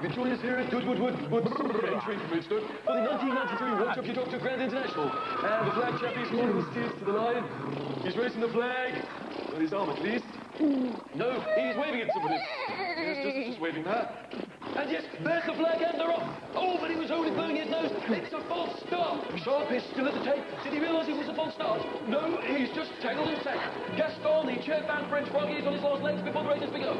can join us here at entering Bridgestone for the 1993 World Jockey Doctor Grand International. And the flag chap is holding his steers to the line. He's raising the flag. With his arm, at least. No, he's waving at somebody. Yes, just waving that. And yes, there's the flag and they're off. Oh, but he was only blowing his nose. It's a false start. Sharp is still at the tape. Did he realise it was a false start? No, he's just tangled in sack. Gaston, the chair-bound French froggy, is on his last legs before the race has begun.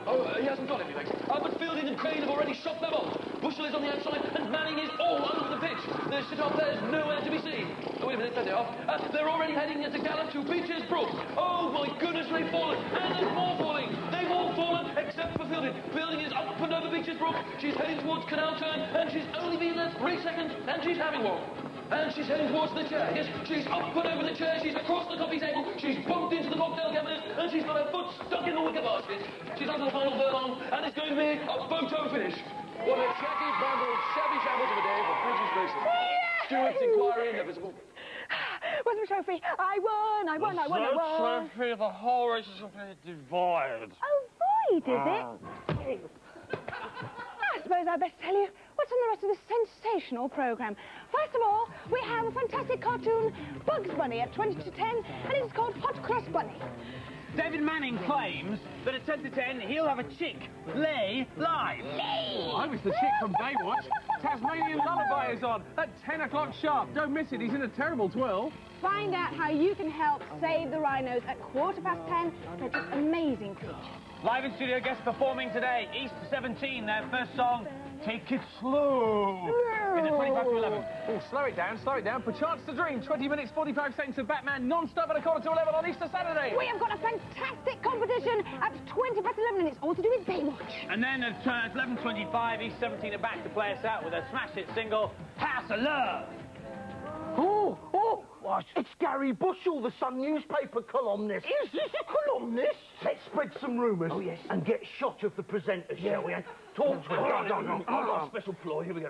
Oh, he hasn't got anything. But Fielding and Crane have already shot them off. Bushell is on the outside and Manning is all over the pitch. The sit-off there is nowhere to be seen. Oh, wait a minute, there they are. They're already heading at the gallop to Beecher's Brook. Oh, my goodness, they've fallen. And there's more falling. They've all fallen except for Fielding. Fielding is up and over Beecher's Brook. She's heading towards Canal Turn and she's only been there 3 seconds and she's having one. And she's heading towards the chair. Yes, she's up and over the chair. She's across the coffee table. She's bumped into the cocktail cabinet and she's got her foot stuck in the wicker basket. She's under the final furlong and it's going to be a photo finish. What a shaky, bundled, shabby shambles of a day for Bridges Racing. Stewart's inquiry inevitable. Where's my trophy? I won! Trophy, the whole race is completely void. Oh, void, is it? I suppose I'd best tell you what's on the rest of this sensational programme. First of all, we have a fantastic cartoon, Bugs Bunny, at 20 to 10, and it's called Hot Cross Bunny. David Manning claims that at 10 to 10 he'll have a chick lay live. Lay! I was the chick from Baywatch. Tasmanian Lullaby is on at 10 o'clock sharp. Don't miss it, he's in a terrible twirl. Find out how you can help save the rhinos at 10:15. They're just amazing creatures. Live in studio guests performing today, East 17, their first song, Take It Slow, in the 25 to 11. Oh, slow it down, Perchance to Dream, 20 minutes, 45 seconds of Batman, non-stop at 11:15 on Easter Saturday. We have got a fantastic competition at 11:20, and it's all to do with Baywatch. And then at 11:25, East 17 are back to play us out with a smash hit single, House of Love. What? It's Gary Bushell, the Sun newspaper columnist. Is this a columnist? Let's spread some rumours. Oh, yes. And get shot of the presenters, shall we? Talk to him. I've got a special ploy. Here we go.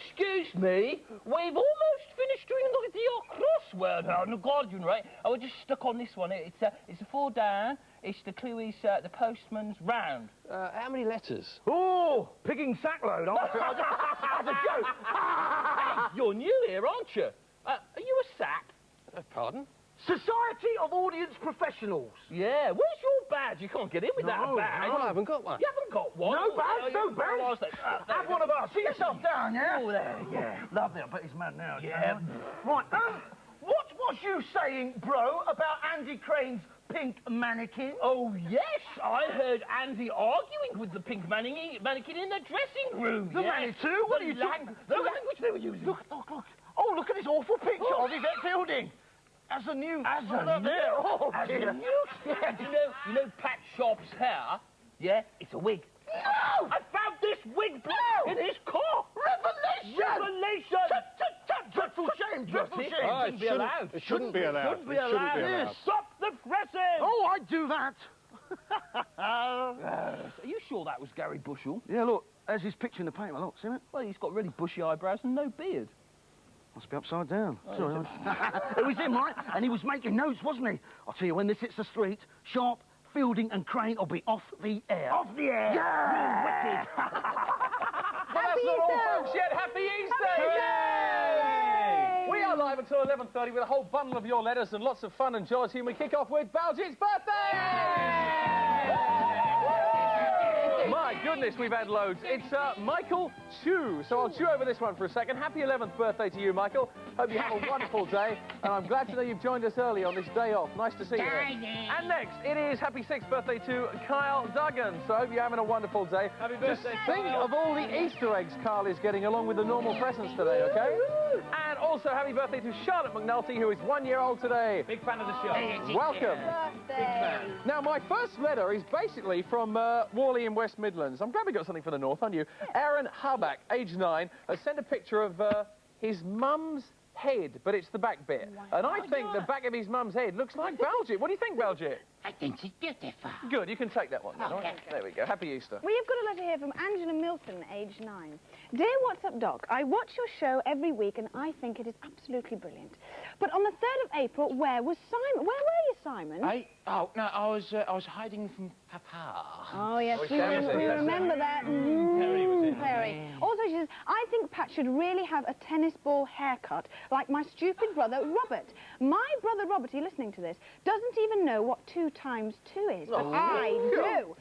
Excuse me. We've almost finished doing your crossword now in the Guardian, right? I was just stuck on this one. It's a 4 down. It's the clue is the postman's round. How many letters? Oh, pigging sackload. That's a joke. Hey, you're new here, aren't you? Are you a sack? Pardon? Society of Audience Professionals. Yeah, where's your badge? You can't get in without a badge. No, I haven't got one. You haven't got one? No badge, no badge. Have one of us. Sit yourself down, yeah? Oh, there, yeah. Lovely, I bet he's mad now. Yeah. Right, what was you saying, bro, about Andy Crane's pink mannequin? Oh, yes, I heard Andy arguing with the pink mannequin in the dressing room. The Manitou? What are you talking? The language they were using. Look. Oh, look at this awful picture of Yvette Fielding. As a new... As a new? Oh, as a new? Yeah, you know Pat Sharp's hair? Yeah, it's a wig. No! I found this wig in his car! Revelation! Dreadful shame, dreadful shame. Oh, it shouldn't be allowed. Stop the pressing! Oh, I'd do that. Are you sure that was Gary Bushell? Yeah, look, there's his picture in the paper, look, see it? Well, he's got really bushy eyebrows and no beard. Must be upside down. Oh, sorry. It was him, right? And he was making notes, wasn't he? I'll tell you, when this hits the street, Sharp, Fielding and Crane will be off the air. Off the air? Yeah! Wicked. Well, that's not all, folks, yet. Happy Easter! Hooray! We are live until 11:30 with a whole bundle of your letters and lots of fun and joy. We kick off with Baljit's birthday! My goodness, we've had loads. It's Michael Chu. So I'll chew over this one for a second. Happy 11th birthday to you, Michael. Hope you have a wonderful day. And I'm glad to know you've joined us early on this day off. Nice to see you here. And next, it is happy 6th birthday to Kyle Duggan. So I hope you're having a wonderful day. Happy birthday, Just think of all the Easter eggs Kyle is getting along with the normal presents today, okay? And also happy birthday to Charlotte McNulty, who is 1 year old today. Big fan of the show. Welcome. Big fan. Now, my first letter is basically from Worley in West Midlands. I'm glad we got something from the north, aren't you? Aaron Harback, age 9, has sent a picture of his mum's head, but it's the back bit. And I think the back of his mum's head looks like Baljet. What do you think, Baljet? I think she's beautiful. Good, you can take that one then. Okay. All right. There we go. Happy Easter. We have got a letter here from Angela Milton, age 9. Dear What's Up Doc, I watch your show every week and I think it is absolutely brilliant. But on the 3rd of April, where was Simon? Where were you, Simon? Oh, no, I was hiding from Papa. Oh, yes, we Perry was in, remember that. Perry was in. Perry. Also, she says, I think Pat should really have a tennis ball haircut, like my stupid brother, Robert. My brother, Robert, are you listening to this, doesn't even know what 2 times 2 is, but I do.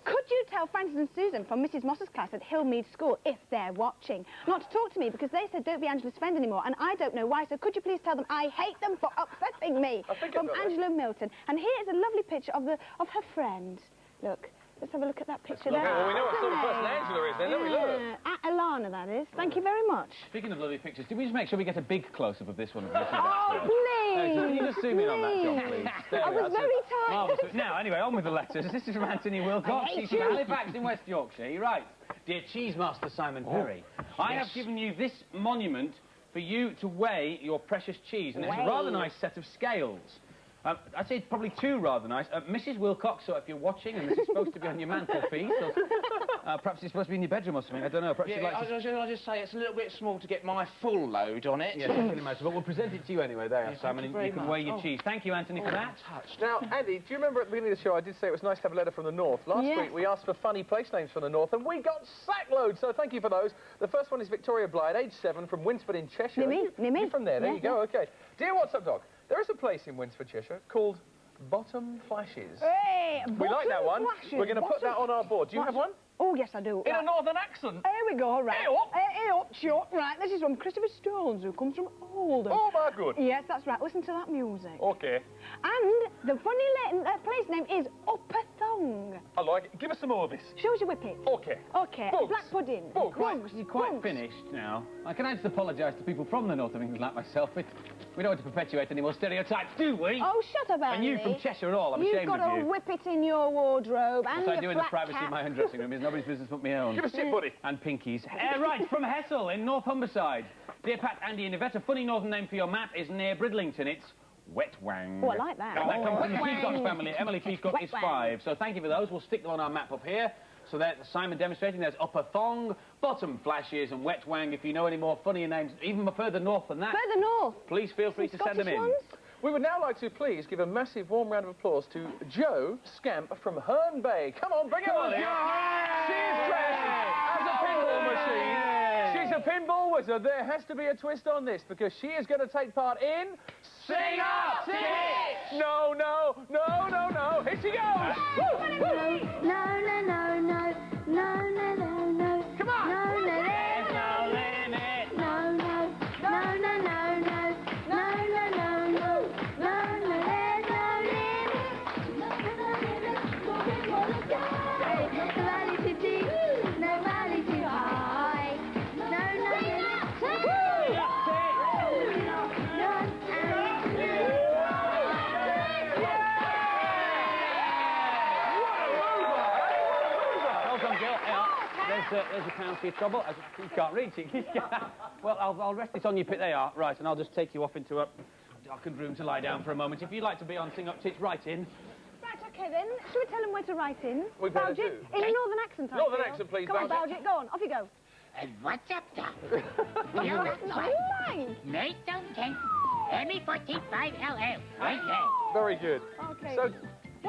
Could you tell Francis and Susan from Mrs. Moss's class at Hillmead School, if they're watching, not to talk to me because they said don't be Angela's friend anymore, and I don't know why, so could you please tell them I hate them for upsetting me? From Angela Milton. And here is a lovely picture of her friend. Look. Let's have a look at that picture there. Well, we know what sort of person Angela is then, don't we? Look. Alana, that is. Thank you very much. Speaking of lovely pictures, did we just make sure we get a big close-up of this one? Oh, please! Can you just zoom in on that, John, please? There I we are. was very tired. Marvellous. Now, anyway, on with the letters. This is from Anthony Wilcox. He's from Halifax in West Yorkshire. He writes, Dear Cheesemaster Simon Perry, I have given you this monument for you to weigh your precious cheese, and it's a rather nice set of scales. I'd say it's probably 2 rather nice. Mrs. Wilcox, so if you're watching, and this is supposed to be on your mantelpiece, or perhaps it's supposed to be in your bedroom or something, I don't know. Perhaps you'd like to... I'll just say it's a little bit small to get my full load on it. Yes, I can imagine, but we'll present it to you anyway, there, Simon, and you can weigh your cheese. Thank you, Anthony, for that. Now, Andy, do you remember at the beginning of the show I did say it was nice to have a letter from the north? Last week we asked for funny place names from the north, and we got sackloads, so thank you for those. The first one is Victoria Blythe, age 7, from Winsford in Cheshire. You're from there, there you go, OK. Dear What's Up Dog, there is a place in Winsford, Cheshire called Bottom Flashes. Hey, we like that one. Flashes. We're going to put that on our board. Do you have one? Oh, yes, I do. In a northern accent? Here we go, right. Hey up. Hey up, shut. Right, this is from Christopher Stones, who comes from Oldham. Oh, my good. Yes, that's right. Listen to that music. OK. And the funny place name is Upper Thong. I like it. Give us some more of this. Show us your whippet. OK. OK. Bugs. Black pudding. Bugs. You're quite finished now. Can I just apologise to people from the north of England like myself? We don't want to perpetuate any more stereotypes, do we? Oh, shut up, Andy. And you from Cheshire and all, I'm ashamed of you. You've got a whippet in your wardrobe and What I do in the flat privacy cap. of my own dressing room is nobody's business but my own. Give us your buddy. And Pinky's. Right, from Hessel in North Humberside. Dear Pat, Andy and Yvette, a funny northern name for your map is near Bridlington. It's Wetwang. Oh, I like that. That comes from the Peacock's family. Emily Peacock is 5. So thank you for those. We'll stick them on our map up here. So there's Simon demonstrating. There's Upper Thong, Bottom Flashes, and Wetwang. If you know any more funny names, even further north than that, Further north. please feel free to send them in. Ones? We would now like to please give a massive warm round of applause to Joe Scamp from Herne Bay. Come on, bring it on. She is dressed as a pinball machine. She's a pinball wizard. There has to be a twist on this because she is going to take part in Sing Up Tips. No, no, no, no, no. Here she goes. Woo, woo. No, no, no, no, no, no, no, no. Come on. No, no, There's no limit. no, no, no, no, no, no, no, no, no, no, no, no, there's no limit. No, no limit. Wanna go. No valley too deep, no valley too high. No, no limit. There's your pound for your trouble. You can't reach it. Well, I'll rest it on your pit. They are. Right, and I'll just take you off into a darkened room to lie down for a moment. If you'd like to be on Sing Up Tips, write in. Right, OK then. Should we tell them where to write in? We better Baljet? do. In a northern accent, I Northern feel. accent, please, Come on, Baljet. Baljet, go on. Off you go. What's up, Doc? No, that's not lying. Maidstone 10, ME45LL. Right there. Very good. OK. So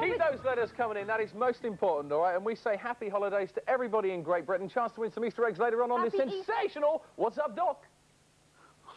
keep those letters coming in. That is most important, all right? And we say happy holidays to everybody in Great Britain. Chance to win some Easter eggs later on this Happy Easter. sensational What's Up, Doc?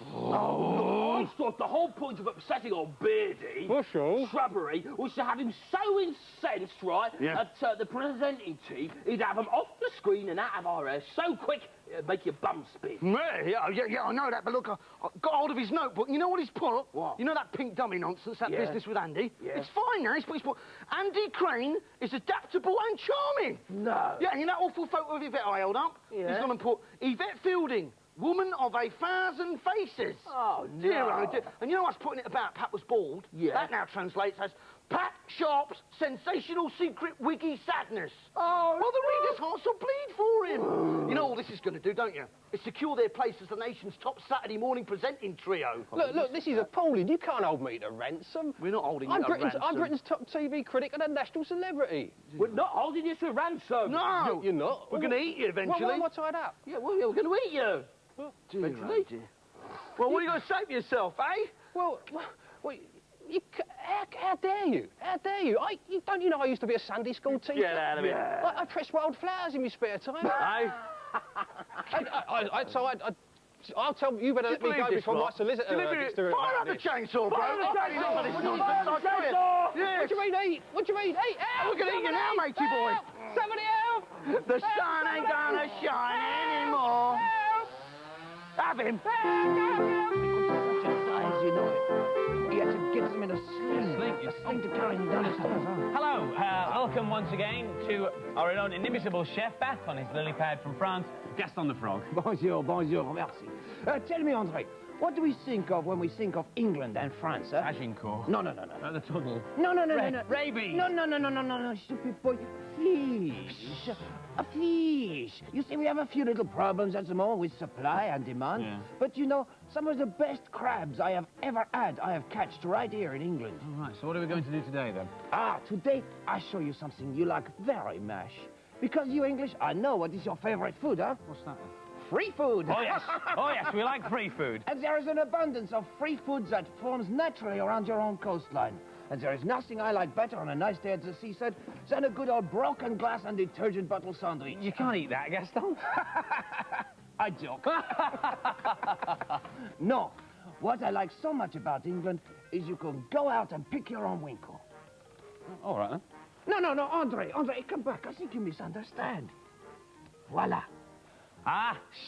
I thought the whole point of upsetting old Beardy, Shrubbery, was to have him so incensed, right, at the presenting team, he'd have him off the screen and out of our hair so quick, it'd make your bum spin. Yeah, I know that, but look, I got hold of his notebook. You know what he's put? What? You know that pink dummy nonsense, that business with Andy? Yeah. It's fine now. He's put, Andy Crane is adaptable and charming. No. Yeah, and you know that awful photo of Yvette I held up? Yeah. He's gone and put Yvette Fielding, woman of 1,000 faces. Oh, no. Dear, oh dear. And you know what's putting it about Pat was bald? Yeah. That now translates as Pat Sharp's sensational secret wiggy sadness. Oh, well, the readers' hearts will bleed for him. You know all this is going to do, don't you? It's secure their place as the nation's top Saturday morning presenting trio. Look, this is appalling. You can't hold me to ransom. We're not holding you to ransom. I'm Britain's top TV critic and a national celebrity. We're not holding you to ransom. No. You're not? We're going to eat you eventually. Why am I tied up? Yeah, well, we're going to eat you. Eventually. Well, what are you going to say for yourself, eh? Well, how dare you? How dare you? Don't you know I used to be a Sunday school teacher? Get out of here. I press wild flowers in my spare time. I'll tell you better let me go before my solicitor gets to it. Fire up the chainsaw, bro. Fire up the chainsaw. Yes. What do you mean eat? What do you mean eat? We're going to eat you now, matey boy. Somebody help! The sun ain't gonna shine anymore. Have him. You know it. He had to get them in a sling to carry him down the stairs. Hello, welcome once again to our own inimitable chef back on his lily pad from France, Gaston the Frog. Bonjour, merci. Tell me, André, what do we think of when we think of England and France, huh? Agincourt. No. The tunnel. No. Rabies. No, stupid boy. Fish. A fish. You see, we have a few little problems at the moment with supply and demand. Yeah. But you know, some of the best crabs I have ever had, I have catched right here in England. All right, so what are we going to do today, then? Today, I show you something you like very much. Because you English, I know what is your favorite food, huh? What's that, then? Free food. Oh, yes, we like free food. And there is an abundance of free food that forms naturally around your own coastline. And there is nothing I like better on a nice day at the seaside than a good old broken glass and detergent bottle sandwich. You can't eat that, Gaston. I joke. No, what I like so much about England is you can go out and pick your own winkle. All right, then. No, Andre, come back. I think you misunderstand. Voila.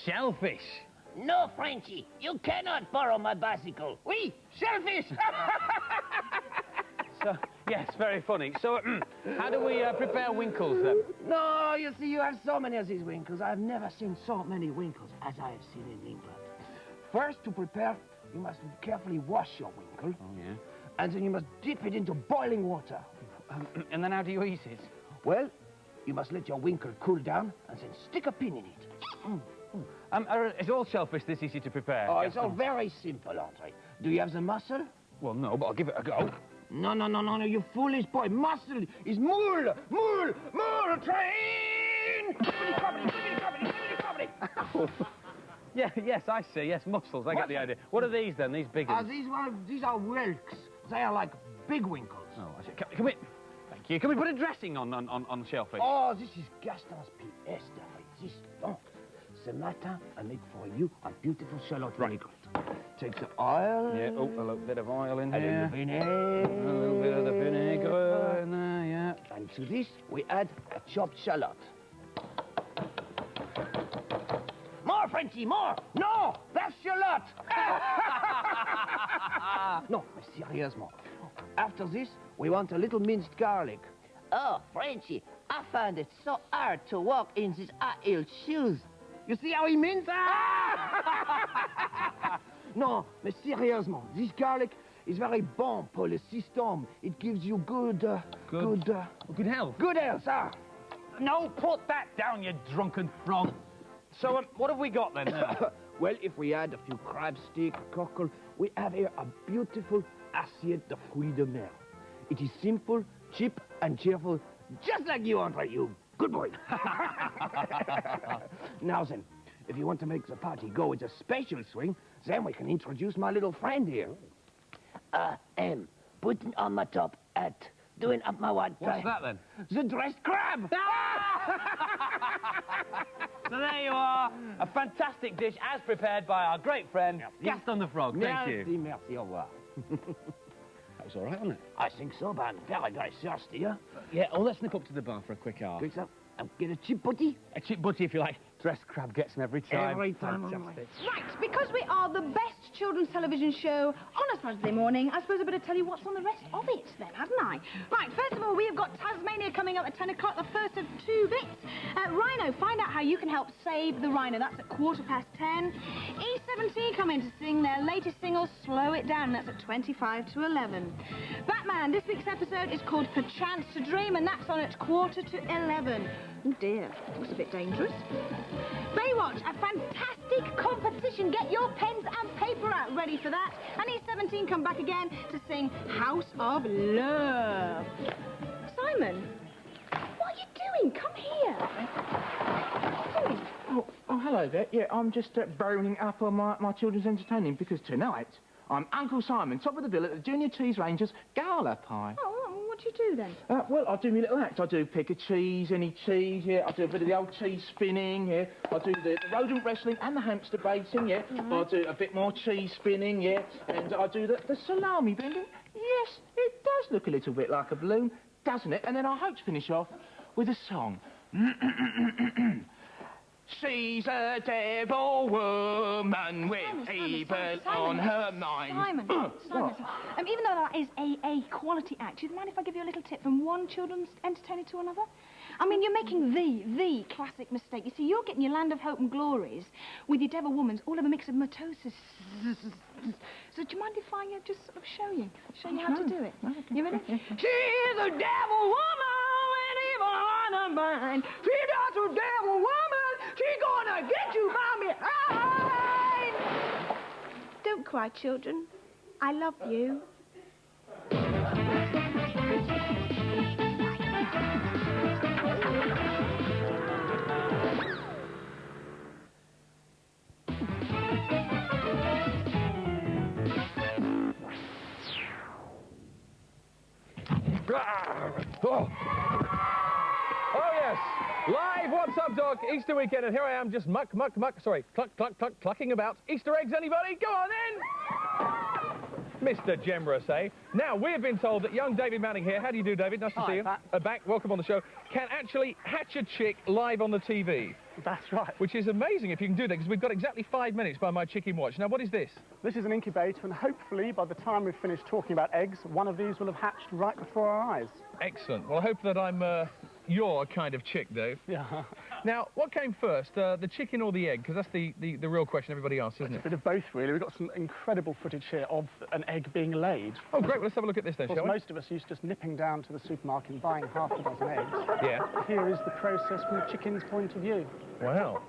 Shellfish. No, Frenchie, you cannot borrow my bicycle. Oui, shellfish. So, yes, very funny. So, how do we prepare winkles, then? No, you see, you have so many of these winkles. I've never seen so many winkles as I have seen in England. First, to prepare, you must carefully wash your winkle. Oh, yeah. And then you must dip it into boiling water. And then how do you eat it? Well, you must let your winkle cool down and then stick a pin in it. Is all shellfish this easy to prepare? Oh, it's all very simple, Andre. Do you have the muscle? Well, no, but I'll give it a go. No, you foolish boy. Muscle is mule, train! Yes, I see. Yes, muscles. I get the idea. What are these, then? These big ones? These are whelks. They are like big winkles. Oh, I see. Can we... Thank you. Can we put a dressing on shellfish? Oh, this is Gaston's pièce de résistance. Ce matin, I make for you a beautiful shallot vinaigrette. Take the oil. Yeah, a little bit of oil in A here. little vinegar. A little bit of the vinegar in there, yeah. And to this, we add a chopped shallot. More, Frenchie, more! No, that's shallot! No, seriously. After this, we want a little minced garlic. Oh, Frenchie, I find it so hard to walk in these high-heeled shoes. You see how he minces? No, but seriously, this garlic is very bon pour le système. It gives you good health. Good health, ah. No, put that down, you drunken frog. So, what have we got then? Well, if we add a few crab stick, cockle, we have here a beautiful assiette de fruits de mer. It is simple, cheap, and cheerful, just like you, Andre, you good boy. Now then, if you want to make the party go with a special swing, then we can introduce my little friend here. Putting on my top hat, doing up my white tie. What's that, then? The dressed crab! So there you are, a fantastic dish as prepared by our great friend, Gaston the Frog. Thank you. Merci, au revoir. That was all right, wasn't it? I think so, but I'm very, very thirsty, huh? Yeah, let's nip up to the bar for a quick hour. Quick, sir. Get a chip butty. A chip butty, if you like. Dressed crab gets them every time. Every time. Fantastic. Right, because we are the best best children's television show on a Saturday morning. I suppose I better tell you what's on the rest of it then, hadn't I? Right, first of all, we have got Tasmania coming up at 10 o'clock, the first of 2 bits. Rhino, find out how you can help save the rhino. That's at 10:15. E17 come in to sing their latest single, Slow It Down. That's at 25 to 11. Batman, this week's episode is called Perchance to Dream, and that's on at 11:15. Oh dear, looks a bit dangerous. Baywatch, a fantastic competition. Get your pens and paper out, ready for that. And E17 come back again to sing House of Love. Simon, what are you doing? Come here. What are you doing? Oh, hello there. Yeah, I'm just boning up on my children's entertaining because tonight I'm Uncle Simon, top of the bill at the Junior Cheese Rangers Gala Pie. Oh, what do you do then? Well, I do my little act. I do pick a cheese, any cheese, yeah. I do a bit of the old cheese spinning, yeah. I do the rodent wrestling and the hamster baiting, yeah. I do a bit more cheese spinning, yeah. And I do the salami bending. Yes, it does look a little bit like a balloon, doesn't it? And then I hope to finish off with a song. She's a devil woman with evil on her mind. Simon, even though that is a quality act, do you mind if I give you a little tip from one children's entertainer to another? I mean, you're making the classic mistake. You see, you're getting your Land of Hope and Glories with your devil womans all of a mix of mitosis. So do you mind if I just sort of show you how to do it? You ready? She's a devil woman with evil on her mind. She's a devil woman. She's gonna get you by behind. Don't cry, children. I love you. Oh, yes. Live What's Up, Doc, Easter weekend, and here I am just clucking about. Easter eggs, anybody? Go on then! Mr. Generous, eh? Now, we have been told that young David Manning here, how do you do, David? Nice to see you. Back, welcome on the show, can actually hatch a chick live on the TV. That's right. Which is amazing if you can do that, because we've got exactly 5 minutes by my chicken watch. Now, what is this? This is an incubator, and hopefully, by the time we've finished talking about eggs, one of these will have hatched right before our eyes. Excellent. Well, I hope that I'm your kind of chick, Dave. Yeah. Now, what came first, the chicken or the egg? Because that's the real question everybody asks, isn't it? A bit of both, really. We've got some incredible footage here of an egg being laid. Oh, great. Well, let's have a look at this then, shall we? Most of us used to just nipping down to the supermarket and buying half a dozen eggs. Yeah. Here is the process from the chicken's point of view. Wow.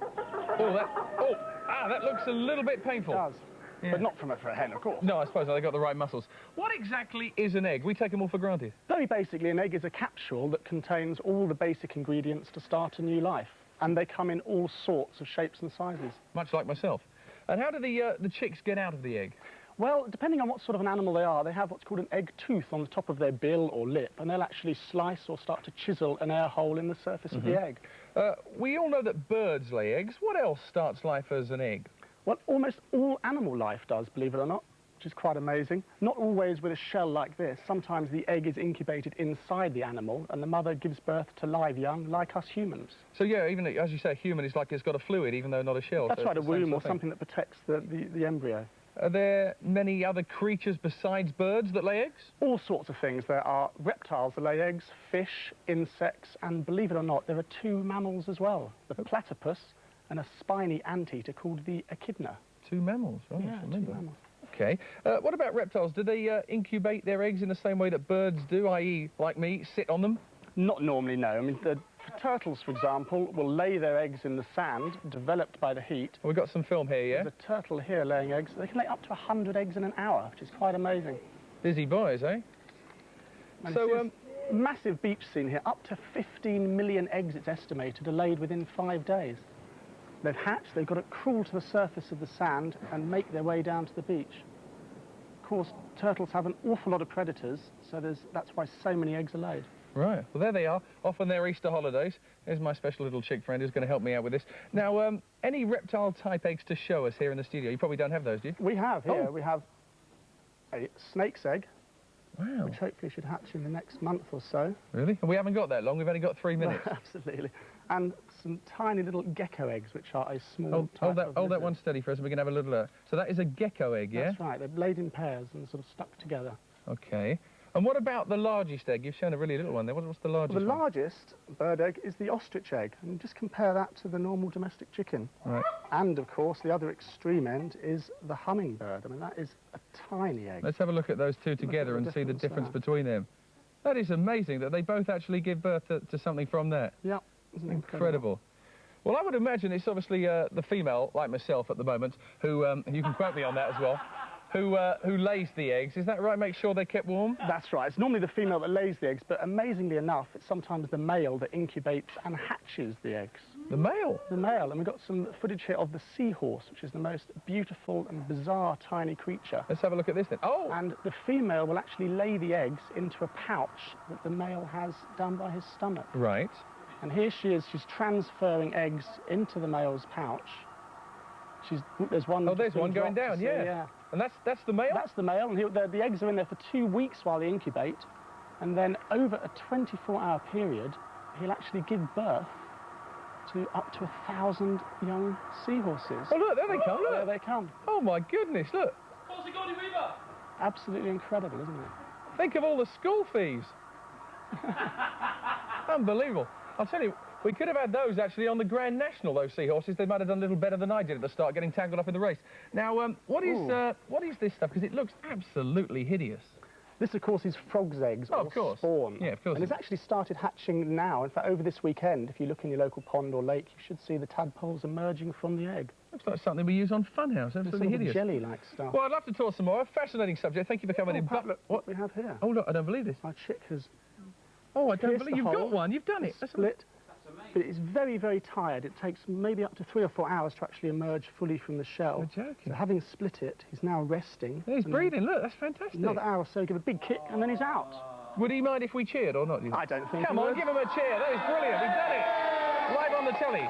That looks a little bit painful. It does. Yeah. But not for a hen, of course. No, I suppose they've got the right muscles. What exactly is an egg? We take them all for granted. Very basically, an egg is a capsule that contains all the basic ingredients to start a new life. And they come in all sorts of shapes and sizes. Much like myself. And how do the chicks get out of the egg? Well, depending on what sort of an animal they are, they have what's called an egg tooth on the top of their bill or lip, and they'll actually slice or start to chisel an air hole in the surface of the egg. We all know that birds lay eggs. What else starts life as an egg? Well, almost all animal life does, believe it or not, which is quite amazing. Not always with a shell like this. Sometimes the egg is incubated inside the animal, and the mother gives birth to live young, like us humans. So, yeah, even, as you say, a human is like it's got a fluid, even though not a shell. That's so right, a womb or something that protects the embryo. Are there many other creatures besides birds that lay eggs? All sorts of things. There are reptiles that lay eggs, fish, insects, and believe it or not, there are 2 mammals as well. The platypus and a spiny anteater called the echidna. 2 mammals, right? Yeah, 2 mammals. Okay. What about reptiles? Do they incubate their eggs in the same way that birds do, i.e., like me, sit on them? Not normally, no. I mean, turtles, for example, will lay their eggs in the sand, developed by the heat. Well, we've got some film here, yeah? There's a turtle here laying eggs. They can lay up to 100 eggs in an hour, which is quite amazing. Busy boys, eh? And so, massive beach scene here. Up to 15 million eggs, it's estimated, are laid within 5 days. They've hatched, they've got to crawl to the surface of the sand and make their way down to the beach. Of course, turtles have an awful lot of predators, so that's why so many eggs are laid. Right, well, there they are, off on their Easter holidays. There's my special little chick friend who's going to help me out with this. Now, any reptile-type eggs to show us here in the studio? You probably don't have those, do you? We have here. We have a snake's egg, wow, which hopefully should hatch in the next month or so. Really? And we haven't got that long. We've only got 3 minutes. Absolutely. And some tiny little gecko eggs, which are a small Hold type of that lizard. one steady for us and we can have a little... so that is a gecko egg, yeah? That's right. They're laid in pairs and sort of stuck together. OK. And what about the largest egg? You've shown a really little one there. What's the largest The one? largest bird egg is the ostrich egg. And just compare that to the normal domestic chicken. Right. And, of course, the other extreme end is the hummingbird. I mean, that is a tiny egg. Let's have a look at those two together and see the difference between them. That is amazing that they both actually give birth to something from there. Yeah. Isn't it Incredible. Well, I would imagine it's obviously the female, like myself at the moment, who, you can quote me on that as well, who lays the eggs. Is that right? Make sure they're kept warm? That's right. It's normally the female that lays the eggs, but amazingly enough, it's sometimes the male that incubates and hatches the eggs. The male? The male. And we've got some footage here of the seahorse, which is the most beautiful and bizarre tiny creature. Let's have a look at this then. Oh! And the female will actually lay the eggs into a pouch that the male has down by his stomach. Right. And here she is. She's transferring eggs into the male's pouch. There's one. Oh, there's one going down, yeah. And that's the male? That's the male, and the eggs are in there for 2 weeks while they incubate, and then over a 24-hour period, he'll actually give birth to up to 1,000 young seahorses. Oh, look, there they come, look. There they come. Oh, my goodness, look. Absolutely incredible, isn't it? Think of all the school fees. Unbelievable. I'll tell you, we could have had those actually on the Grand National, those seahorses. They might have done a little better than I did at the start, getting tangled up in the race. Now, what is this stuff? Because it looks absolutely hideous. This, of course, is frog's eggs or spawn. Yeah, of course. And it's actually started hatching now. In fact, over this weekend, if you look in your local pond or lake, you should see the tadpoles emerging from the egg. Looks like something we use on Funhouse. Absolutely hideous. Jelly-like stuff. Well, I'd love to talk some more. A fascinating subject. Thank you for coming in. Pat, look what we have here. Oh, look, I don't believe this. My chick has... Oh, I don't believe you've got one. You've done it. Split. But it's very, very tired. It takes maybe up to 3 or 4 hours to actually emerge fully from the shell. You're joking. So having split it, he's now resting. Yeah, he's breathing. Look, that's fantastic. Another hour or so, give a big kick, and then he's out. Would he mind if we cheered or not? I don't think Come on, give him a cheer. That is brilliant. He's done it. Live on the telly.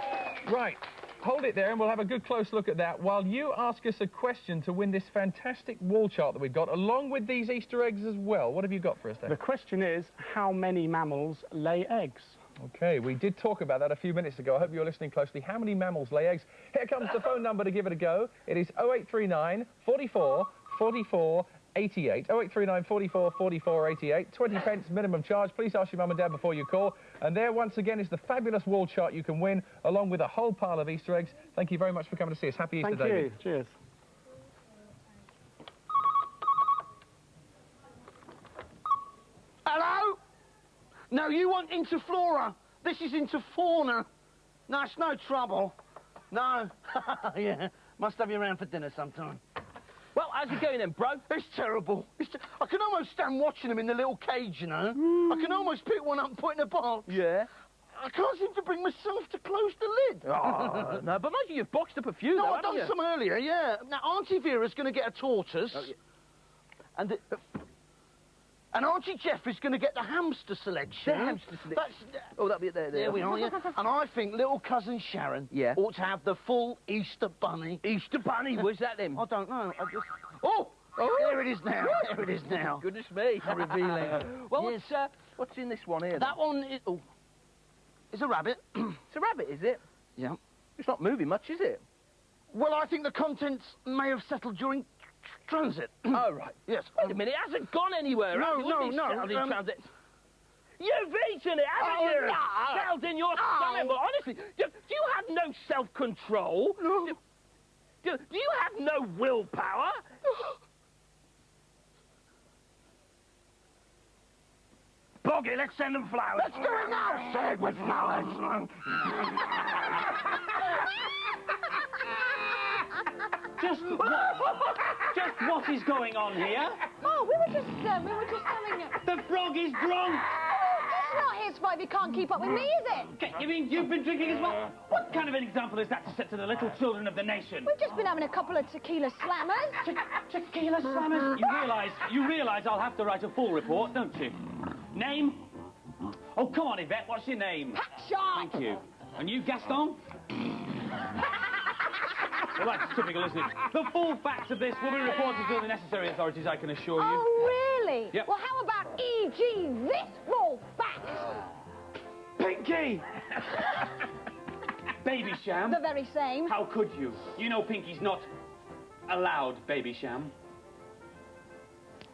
Right. Hold it there, and we'll have a good close look at that while you ask us a question to win this fantastic wall chart that we've got, along with these Easter eggs as well. What have you got for us, Dave? The question is, how many mammals lay eggs? OK, we did talk about that a few minutes ago. I hope you're listening closely. How many mammals lay eggs? Here comes the phone number to give it a go. It is 0839 44 44 88. 0839 44 44 88. 20 pence minimum charge. Please ask your mum and dad before you call. And there, once again, is the fabulous wall chart you can win, along with a whole pile of Easter eggs. Thank you very much for coming to see us. Happy Easter, David. Thank you. Cheers. Hello? No, you want into flora. This is into fauna. No, it's no trouble. No. Yeah, must have you around for dinner sometime. Well, how's it going then, bro? It's terrible. I can almost stand watching them in the little cage, you know. I can almost pick one up and put it in a box. Yeah? I can't seem to bring myself to close the lid. Oh, no, but mind you, you've boxed up a few, though, I've done some earlier, yeah. Now, Auntie Vera's going to get a tortoise. Oh, yeah. And And Auntie Jeff is going to get the hamster selection. The hamster selection. Oh, that'll be it there. There we are, yeah. And I think little cousin Sharon ought to have the full Easter bunny. Easter bunny? Where's that then? I don't know. Oh! There it is now. There it is now. Goodness me. How revealing. Well, Yes. what's in this one here? That one is... Oh. It's a rabbit. It's a rabbit, is it? Yeah. It's not moving much, is it? Well, I think the contents may have settled during transit. Oh, right. Yes. Wait a minute, it hasn't gone anywhere. No, has it? no. Settled in transit. You've eaten it, haven't you? no. Settled in your stomach. But honestly, do you have no self-control? No. Do you have no willpower? Boggy, let's send them flowers. Let's do it now. Say it with flowers. Just what is going on here? Oh, we were just having a... The frog is drunk! It's not his fault if he can't keep up with me, is it? Okay, you mean you've been drinking as well? What kind of an example is that to set to the little children of the nation? We've just been having a couple of tequila slammers. Tequila slammers? You realise I'll have to write a full report, don't you? Name? Oh, come on, Yvette, what's your name? Packsharp! Thank you. And you, Gaston? Well, that's typical, isn't it? The full facts of this will be reported to the necessary authorities, I can assure you. Oh, really? Yep. Well, how about E.G. this full fact? Pink Pinky! Baby Sham? The very same. How could you? You know Pinky's not allowed, Baby Sham.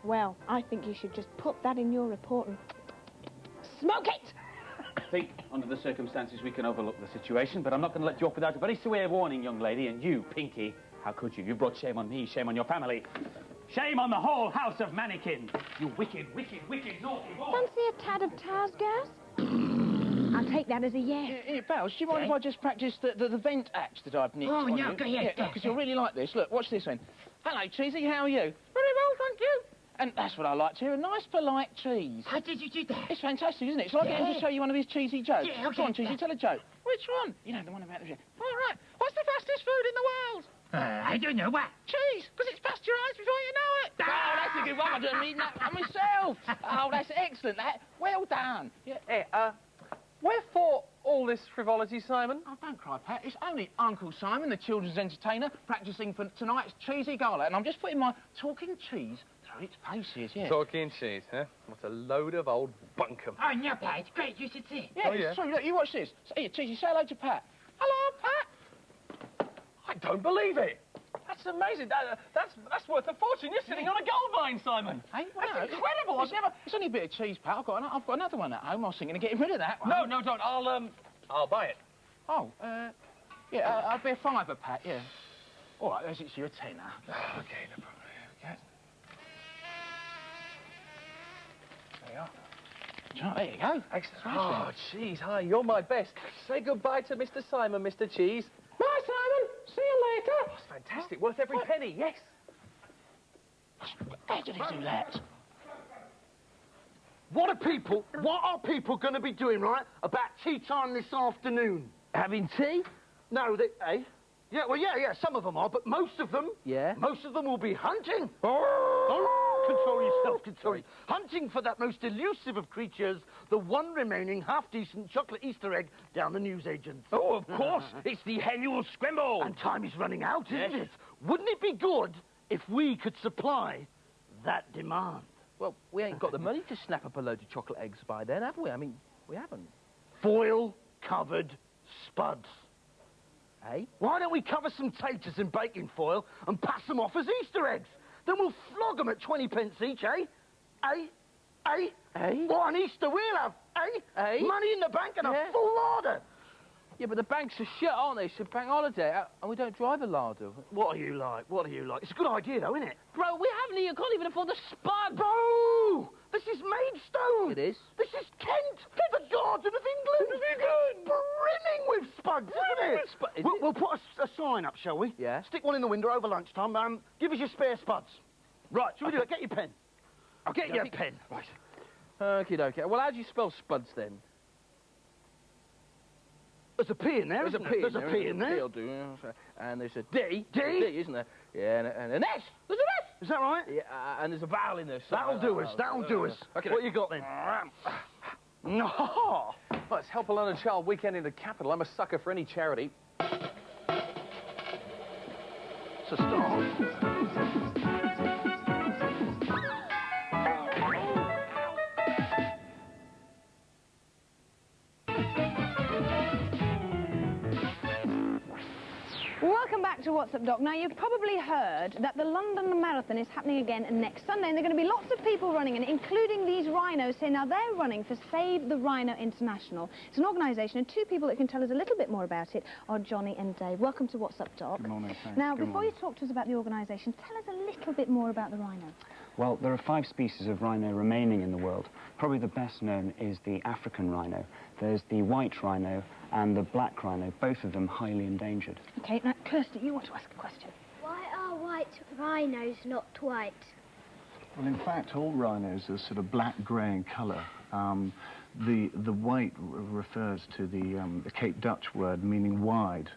Well, I think you should just put that in your report and smoke it! I think, under the circumstances, we can overlook the situation, but I'm not going to let you off without a very severe warning, young lady. And you, Pinky, how could you? You brought shame on me, shame on your family. Shame on the whole house of mannequin. You wicked, wicked, wicked, naughty boy. Fancy a tad of Tars gas? I'll take that as a yes. Here, Bells, do you mind if I just practice the vent act that I've nicked on you? Go ahead. Because you'll really like this. Look, watch this then. Hello, Cheesy, how are you? Very well, thank you. And that's what I like to hear, a nice, polite cheese. How did you do that? It's fantastic, isn't it? Shall I get him to show you one of his cheesy jokes? Yeah, okay. Go on, Cheesy, tell a joke. Which one? You know, the one about the... All right. What's the fastest food in the world? I don't know what. Cheese, because it's pasteurised before you know it. Oh, that's a good one. I didn't mean that for myself. Oh, that's excellent, that. Well done. Yeah. Hey, wherefore all this frivolity, Simon? Oh, don't cry, Pat. It's only Uncle Simon, the children's entertainer, practising for tonight's cheesy gala, and I'm just putting my talking cheese through its paces, yeah. Talking cheese, huh? What a load of old bunkum. Oh, no, Pat, it's great. You should see. Yeah, it's true. Look, you watch this. Here, Cheesy, say hello to Pat. Hello, Pat. I don't believe it. That's amazing. That's worth a fortune. You're sitting on a gold mine, Simon. Hey, well, That's no, incredible. It's only a bit of cheese, Pat. I've got another one at home. I was thinking of getting rid of that one. No, don't. I'll buy it. Oh, yeah, I'll be a £5, Pat, yeah. All right, it's your tenner. Okay, no problem. Okay. There you are. There you go. Excellent. Oh, Cheese, hi, you're my best. Say goodbye to Mr. Simon, Mr. Cheese. Bye, Simon. See you later. Oh, it's fantastic. Worth every penny, yes. How did he do that? What are people going to be doing, right, about tea time this afternoon? Having tea? No, eh? Yeah, well, yeah, some of them are, but most of them... Yeah? Most of them will be hunting. Oh, control yourself, control yourself. Hunting for that most elusive of creatures, the one remaining half-decent chocolate Easter egg down the newsagents. Oh, of course. It's the annual scramble. And time is running out, isn't it? Wouldn't it be good if we could supply that demand? Well, we ain't got the money to snap up a load of chocolate eggs by then, have we? I mean, we haven't. Foil-covered spuds. Eh? Why don't we cover some taters in baking foil and pass them off as Easter eggs? Then we'll flog them at 20 pence each, eh? Eh? What an Easter we'll have, eh? Money in the bank and a full larder. Yeah, but the banks are shut, aren't they? It's a bank holiday, and we don't drive a larder. What are you like? It's a good idea, though, isn't it? Bro, we haven't even, can't even afford the spud. Bro! This is Maidstone. It is. This is Kent, the Garden of England. Brimming with spuds, isn't it? We'll put a sign up, shall we? Yeah. Stick one in the window over lunchtime. Give us your spare spuds. Right, shall we do it? Get your pen. I'll get your pen. Right. Okay. Well, how do you spell spuds, then? There's a P in there, There's a P in there. P'll do. And there's a D. D, isn't there? Yeah, and an S. There's an S. Is that right? Yeah, and there's a vowel in there. That'll do us. Okay. What you got then? No. Let's help a London child weekend in the capital. I'm a sucker for any charity. It's a start. Welcome back to What's Up, Doc. Now, you've probably heard that the London Marathon is happening again next Sunday, and there are going to be lots of people running in it, including these rhinos here. Now, they're running for Save the Rhino International. It's an organisation, and two people that can tell us a little bit more about it are Johnny and Dave. Welcome to What's Up, Doc. Good morning, thanks. Now, before you talk to us about the organisation, tell us a little bit more about the rhino. Well, there are 5 species of rhino remaining in the world. Probably the best known is the African rhino. There's the white rhino and the black rhino, both of them highly endangered. OK, now, Kirsty, you want to ask a question? Why are white rhinos not white? Well, in fact, all rhinos are sort of black, grey in colour. The white refers to the Cape Dutch word meaning wide.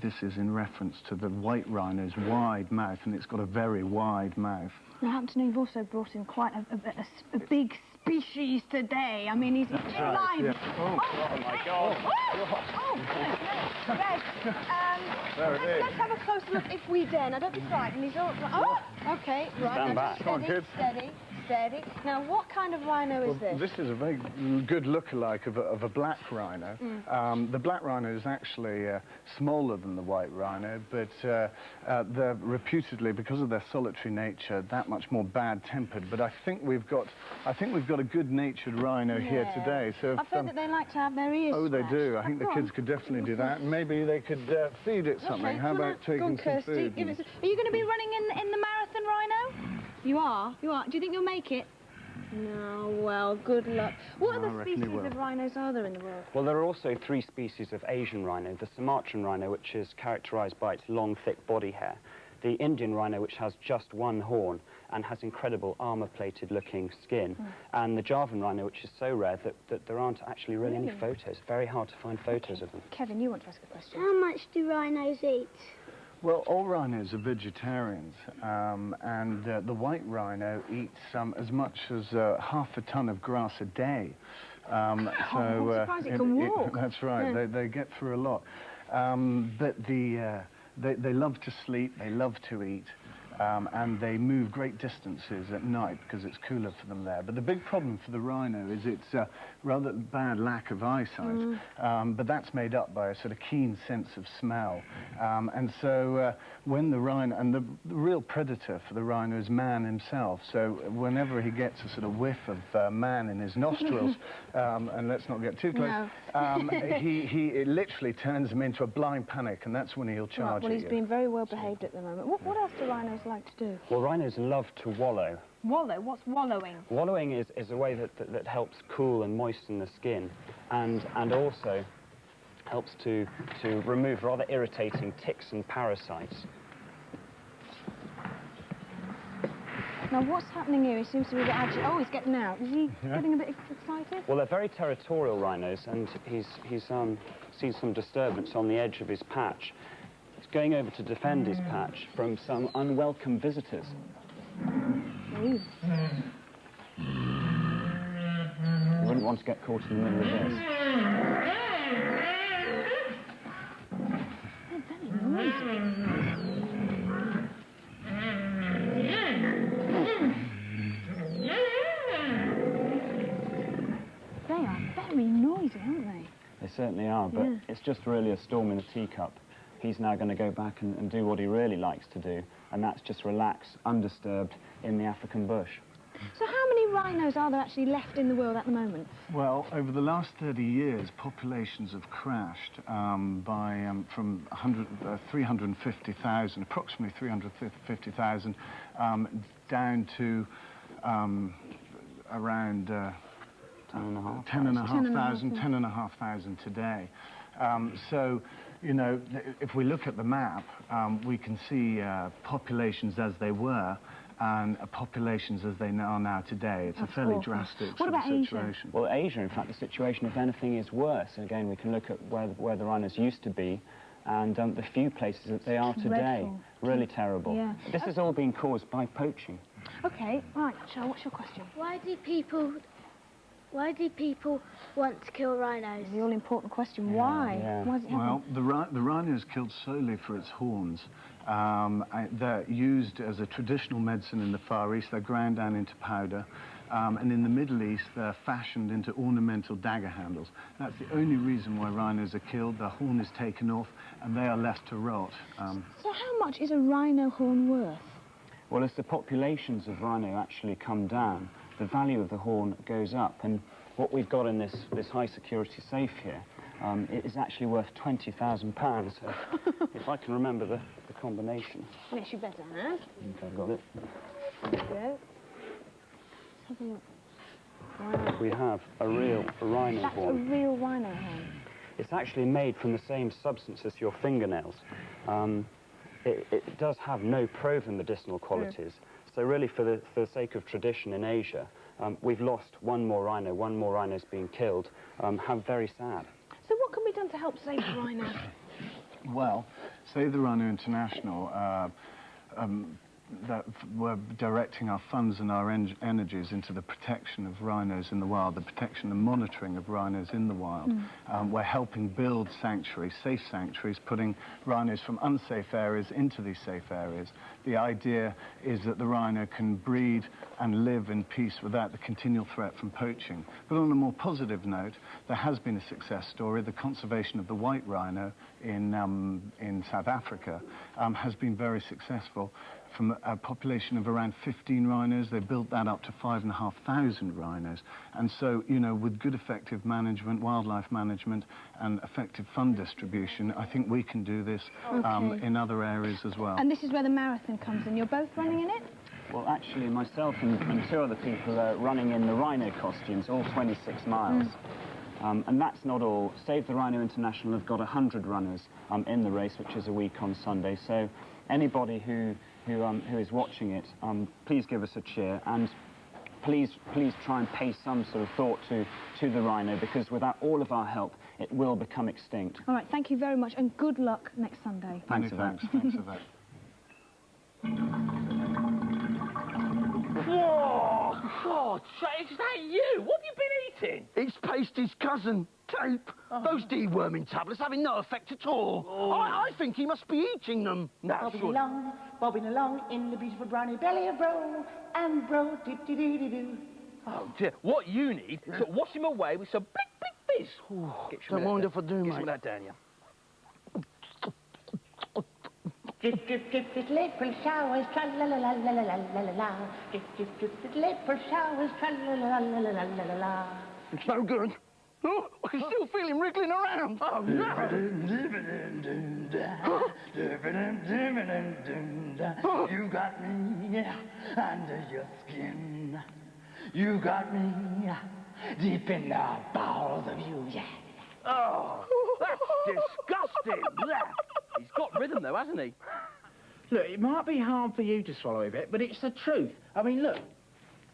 This is in reference to the white rhino's wide mouth, and it's got a very wide mouth. Now, I happen to know you've also brought in quite a big species today. I mean, he's in line. Yeah. Oh, my God. Oh, goodness. Let's have a closer look if we dare. Now, don't be frightened. He's all... Oh, OK, right. Stand back. Steady, Come on, kids. Steady. steady. Now, what kind of rhino is this? This is a very good look-alike of a black rhino. The black rhino is actually smaller than the white rhino, but they're reputedly, because of their solitary nature, that much more bad-tempered. But I think we've got a good-natured rhino here today. So I've heard that they like to have their ears Oh, they scratched. do. I think the kids could definitely do that. Maybe they could feed it something. Okay, How about taking some food? Give it Are you going to be running in the marathon, Rhino? You are? You are. Do you think you'll make it? No, well, good luck. What other species of rhinos are there in the world? Well, there are also 3 species of Asian rhino. The Sumatran rhino, which is characterized by its long, thick body hair. The Indian rhino, which has just 1 horn and has incredible armor-plated looking skin. And the Javan rhino, which is so rare that there aren't actually really any photos. Very hard to find photos of them. Kevin, you want to ask a question? How much do rhinos eat? Well, all rhinos are vegetarians, and the white rhino eats as much as half a ton of grass a day. I'm surprised it can walk. That's right. Yeah. They get through a lot. But they love to sleep, they love to eat, and they move great distances at night because it's cooler for them there. But the big problem for the rhino is its rather bad lack of eyesight, but that's made up by a sort of keen sense of smell. And so when the rhino, and the real predator for the rhino is man himself, so whenever he gets a sort of whiff of man in his nostrils, and let's not get too close, it literally turns him into a blind panic, and that's when he'll charge Well, at he's you. being very well behaved at the moment. What else do rhinos like to do? Well, rhinos love to wallow. Wallow? What's wallowing? Wallowing is a way that helps cool and moisten the skin, and also helps to remove rather irritating ticks and parasites. Now, what's happening here? He seems to be a bit agitated. Oh, he's getting out. Is he getting a bit excited? Well, they're very territorial rhinos, and he's seen some disturbance on the edge of his patch. He's going over to defend his patch from some unwelcome visitors. Ooh. You wouldn't want to get caught in the middle of this. They are very noisy, aren't they? They certainly are, but it's just really a storm in a teacup. He's now going to go back and do what he really likes to do, and that's just relax, undisturbed, in the African bush. So how many rhinos are there actually left in the world at the moment? Well, over the last 30 years, populations have crashed from 350,000, approximately 350,000, down to around 10,500 today. So, you know, if we look at the map, we can see populations as they were and populations as they are now today. It's a fairly drastic What about situation. Asia? Well, Asia, in fact, the situation, if anything, is worse. And again, we can look at where the rhinos used to be and the few places that they are today. Really terrible. Yeah. This has all been caused by poaching. Okay, right, Charles, what's your question? Why do people want to kill rhinos? The all-important question, why? Why does it happen? Well, the rhino is killed solely for its horns. They're used as a traditional medicine in the Far East. They're ground down into powder. And in the Middle East, they're fashioned into ornamental dagger handles. That's the only reason why rhinos are killed. Their horn is taken off, and they are left to rot. So how much is a rhino horn worth? Well, as the populations of rhino actually come down, the value of the horn goes up. And what we've got in this high-security safe here, it is actually worth £20,000. So if I can remember the combination. Yes, you better have. Okay, I've got it. There you go. Let's have a look. Wow. We have a real rhino That's horn. a real rhino horn. It's actually made from the same substance as your fingernails. It does have no proven medicinal qualities. So really, for the sake of tradition in Asia, we've lost one more rhino. One more rhino's been killed. How very sad. So what can be done to help save the rhino? Well, Save the Rhino International that we're directing our funds and our energies into the protection of rhinos in the wild, the protection and monitoring of rhinos in the wild. We're helping build sanctuaries, safe sanctuaries, putting rhinos from unsafe areas into these safe areas. The idea is that the rhino can breed and live in peace without the continual threat from poaching. But on a more positive note, there has been a success story. The conservation of the white rhino in South Africa has been very successful. From a population of around 15 rhinos, they built that up to 5,500 rhinos. And so, you know, with good effective management, wildlife management, and effective fund distribution, I think we can do this in other areas as well. And this is where the marathon comes in. You're both running in it? Well, actually, myself and two other people are running in the rhino costumes, all 26 miles. And that's not all. Save the Rhino International have got 100 runners in the race, which is a week on Sunday. So anybody who is watching it, please give us a cheer, and please try and pay some sort of thought to the rhino, because without all of our help, it will become extinct. All right, thank you very much, and good luck next Sunday. Thanks for that. Thanks for that. Whoa! God, is that you? What have you been eating? It's Pasty's cousin, Tape. Those deworming tablets having no effect at all. I think he must be eating them. No, Bobbing along in the beautiful brownie belly of Bro, and Bro, dee-dee-dee-dee-doo. Oh, dear. What you need is to wash him away with some big fizz. Don't mind if I do, Get mate. some of that down, yeah. Drip, drip, drip, drip, little showers, tra-la-la-la-la-la-la-la-la. Drip, drip, drip, drip, little showers, tra-la-la-la-la-la-la-la. It's no good. Oh, I can still feel him wriggling around. Oh, no. You got me under your skin. You got me deep in the bowels of you, yeah. Oh, that's disgusting. He's got rhythm, though, hasn't he? Look, it might be hard for you to swallow a bit, but it's the truth. I mean, look.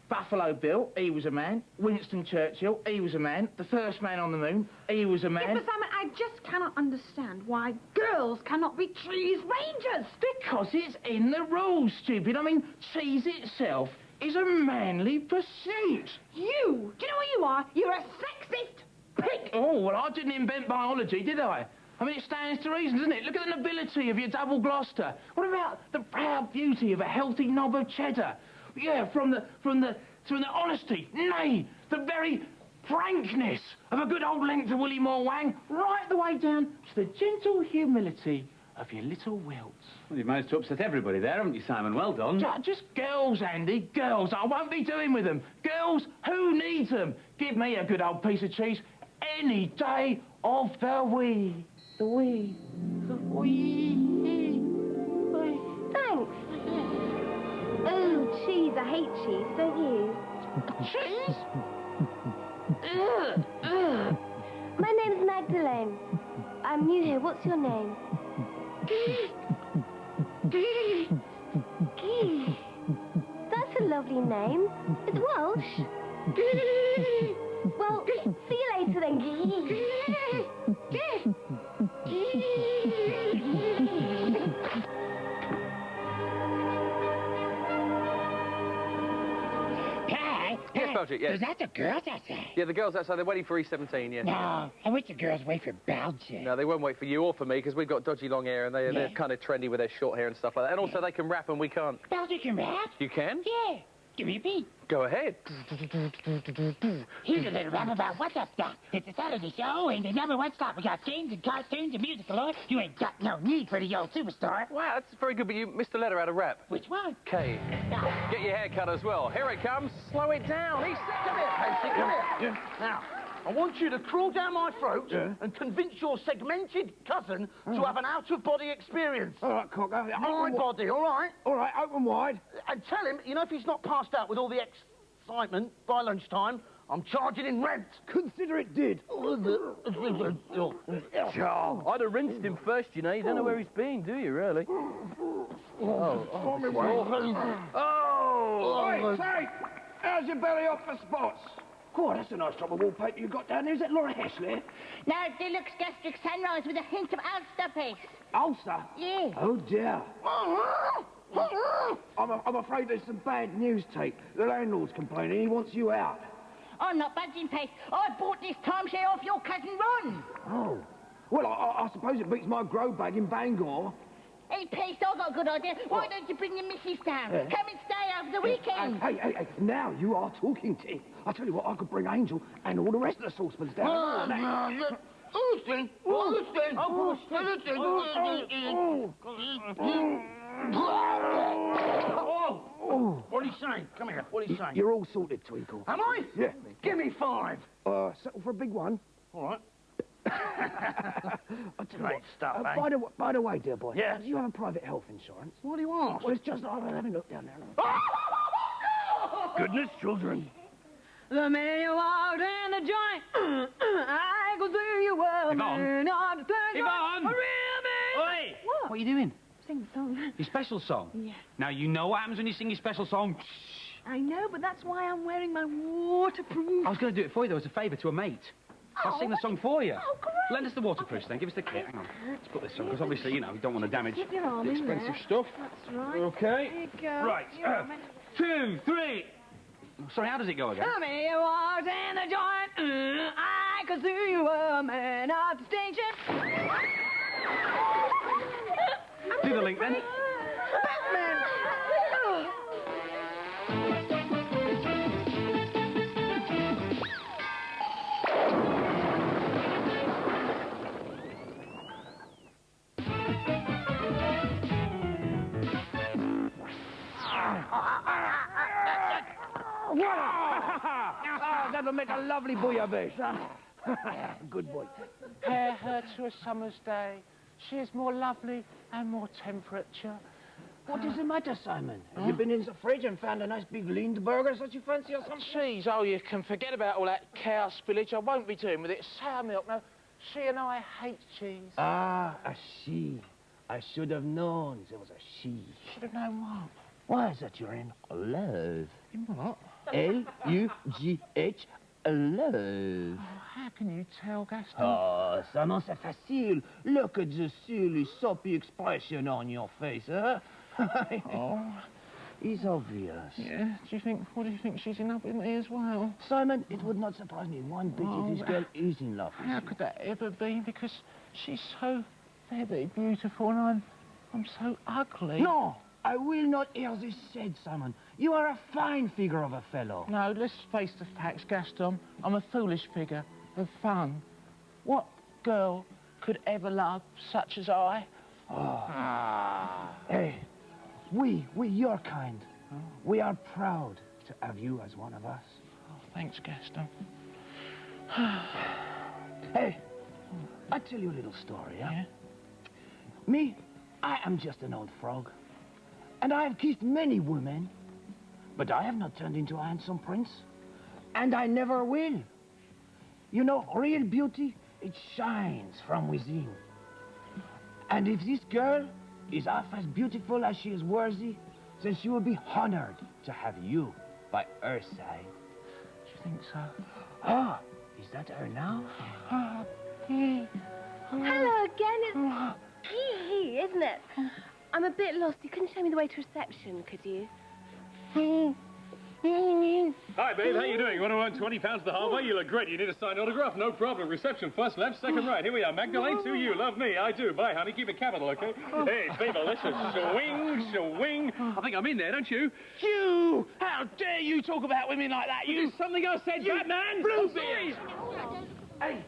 Buffalo Bill, he was a man. Winston Churchill, he was a man. The first man on the moon, he was a man. Yeah, but Simon, I just cannot understand why girls cannot be cheese rangers. Because it's in the rules, stupid. I mean, cheese itself is a manly pursuit. You? Do you know what you are? You're a sexist pig. Oh, well, I didn't invent biology, did I? I mean, it stands to reason, doesn't it? Look at the nobility of your double Gloucester. What about the proud beauty of a healthy knob of cheddar? Yeah, from the honesty, nay, the very frankness of a good old length of Willie Moore Wang, right the way down to the gentle humility of your little Wilts. Well, you've managed to upset everybody there, haven't you, Simon? Well done. Just girls, Andy, girls. I won't be doing with them. Girls, who needs them? Give me a good old piece of cheese any day of the week. The week. The week. Thanks. Oh, cheese. I hate cheese, don't you? Cheese? Ugh, ugh. My name's Magdalene. I'm new here. What's your name? That's a lovely name. It's Welsh. Well, see you later then. Yes, Belgium, yes. Is that the girls outside? Yeah, the girls outside, they're waiting for E17, yeah. No, I wish the girls wait for Belgium. No, they won't wait for you or for me, because we've got dodgy long hair, and they're Yeah. kind of trendy with their short hair and stuff like that. And also, they can rap, and we can't. Belgium can rap? You can? Yeah. Give me a beat. Go ahead. Here's a little rap about what's up, Doc. It's a Saturday show, and they never won't stop. We got games and cartoons and music galore. You ain't got no need for the old superstar. Wow, that's very good, but you missed a letter out of rap. Which one? K. Get your hair cut as well. Here it comes. Slow it down. He's sick. Come here, Pacey. Come here. Now, I want you to crawl down my throat and convince your segmented cousin to have an out-of-body experience. All right, Cock. My body, all right? All right, open wide. And tell him, you know, if he's not passed out with all the excitement by lunchtime, I'm charging him rent. Consider it did. I'd have rinsed him first, you know. You don't know where he's been, do you, really? Oh! Hey, Tate! How's your belly off for spots? Oh, that's a nice job of wallpaper you got down there. Is that Laura Hessler? No, deluxe gastric sunrise with a hint of Ulster paste. Ulster? Yeah. Oh, dear. I'm afraid there's some bad news, Tate. The landlord's complaining. He wants you out. I'm not budging, Pete. I bought this timeshare off your cousin Ron. Oh. Well, I suppose it beats my grow bag in Bangor. Hey, Pete, I've got a good idea. Why don't you bring your missus down? Come and stay over the weekend. Hey, now you are talking, Tim. I tell you what, I could bring Angel and all the rest of the saucepans down. Austin! What are you saying? Come here. What are you saying? You're all sorted, Twinkle. Am I? Yeah. Give me 5. Settle for a big one. All right. Great stuff, eh? By the way, dear boy. Yeah? Do you have a private health insurance? What do you want? Well, it's just I've been having a look down there. Goodness, children. The minute you walked in the joint, I could see you were a man of the third Yvonne! a real man. Oi! What? What are you doing? Sing the song. Your special song? Yeah. Now, you know what happens when you sing your special song? I know, but that's why I'm wearing my waterproof. I was going to do it for you, though, as a favour to a mate. I'll sing the song for you. Oh, great. Lend us the waterproofs, then. Give us the kit. Hang on. Let's put this on, because obviously, you know, we don't want to damage Keep your arm the in expensive there. stuff. That's right. Okay. There you go. Right. You're meant to- 2, 3. Sorry, how does it go again? The minute you walked in the joint, I could see you were a man of distinction. Do the link, then. Batman. That'll make a lovely bouillabaisse, huh? Good boy. Compare her to a summer's day. She is more lovely and more temperature. What is the matter, Simon? Have you been in the fridge and found a nice big Lindbergh that you fancy or something? Cheese, oh, you can forget about all that cow spillage. I won't be doing with it. Sour milk, no. She and I hate cheese. Ah, a she. I should have known there was a she. Should have known what? Why is that you're in love? In what? L-U-G-H, love. Oh, how can you tell, Gaston? Oh, Simon, c'est facile. Look at the silly, soppy expression on your face, huh? Oh. It's obvious. Yeah, what do you think, she's in love with me as well? Simon, it would not surprise me one bit if this girl is in love with How you. could that ever be? Because she's so very beautiful and I'm so ugly. No, I will not hear this said, Simon. You are a fine figure of a fellow. No, let's face the facts, Gaston. I'm a foolish figure of fun. What girl could ever love such as I? Hey, we, your kind, we are proud to have you as one of us. Oh, thanks, Gaston. Hey, I'll tell you a little story, huh? Yeah? Me, I am just an old frog. And I have kissed many women, but I have not turned into a handsome prince. And I never will. You know, real beauty, it shines from within. And if this girl is half as beautiful as she is worthy, then she will be honored to have you by her side. Do you think so? Ah, is that her now? Hello again, it's he, isn't it? I'm a bit lost. You couldn't show me the way to reception, could you? Hi, babe. How you doing? You want to earn £20 the hard way? You look great. You need a signed autograph? No problem. Reception, first left, second right. Here we are. Magdalene to you. Love me. I do. Bye, honey. Keep it capital, okay? Hey, babe, let's just swing. I think I'm in there, don't you? You! How dare you talk about women like that? There's something I said, Batman. Bluebeard! Hey,